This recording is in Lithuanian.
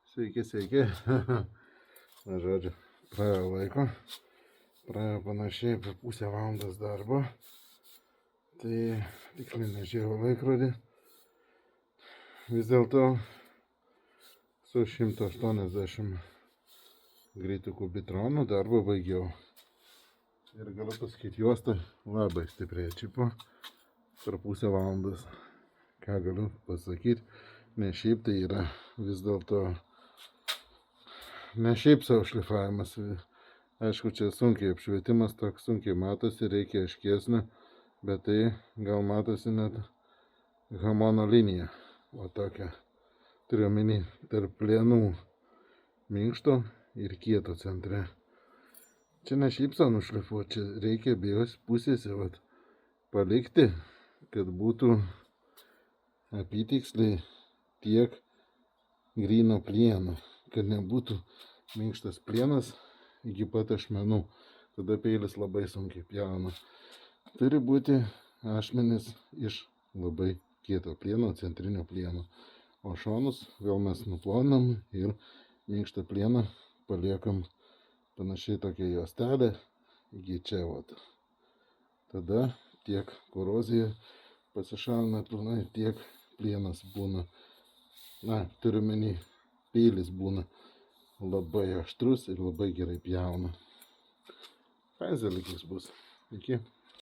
Sveiki, sveiki. Na, žodžiu, praėjo laiko. Praėjo panašiai apie pusę valandos darbo. Tai tiksliai nežiūrėjau laikrodį. Vis dėlto su 180 greitukų bitronų darbą baigiau. Ir galiu pasakyti, juosta labai stipriai atšipo per pusę valandos. Ką galiu pasakyti, ne šiaip tai yra vis dėlto ne šiaip savo šlifavimas. Aišku, čia sunkiai apšvietimas, toks sunkiai matosi, reikia aiškesnio, bet tai gal matosi net hamono linija. O tokia, turiu omeny, tarp plienų minkšto ir kieto centre. Čia ne šiaip savo nušlifuoti, čia reikia abiejose pusėse palikti, kad būtų apytiksliai tiek gryno plieno, kad nebūtų minkštas plienas iki pat ašmenų. Tada peilis labai sunkiai pjauna. Turi būti ašmenys iš labai kieto plieno, centrinio plieno. O šonus vėl mes nuplonam ir minkštą plieną paliekam panašiai tokia juostelė iki čia. Tada tiek korozija pasišalina pilnai, tiek plienas būna, turiu omeny, peilis būna labai aštrus ir labai gerai pjauna. Fainas dalykas bus. Iki.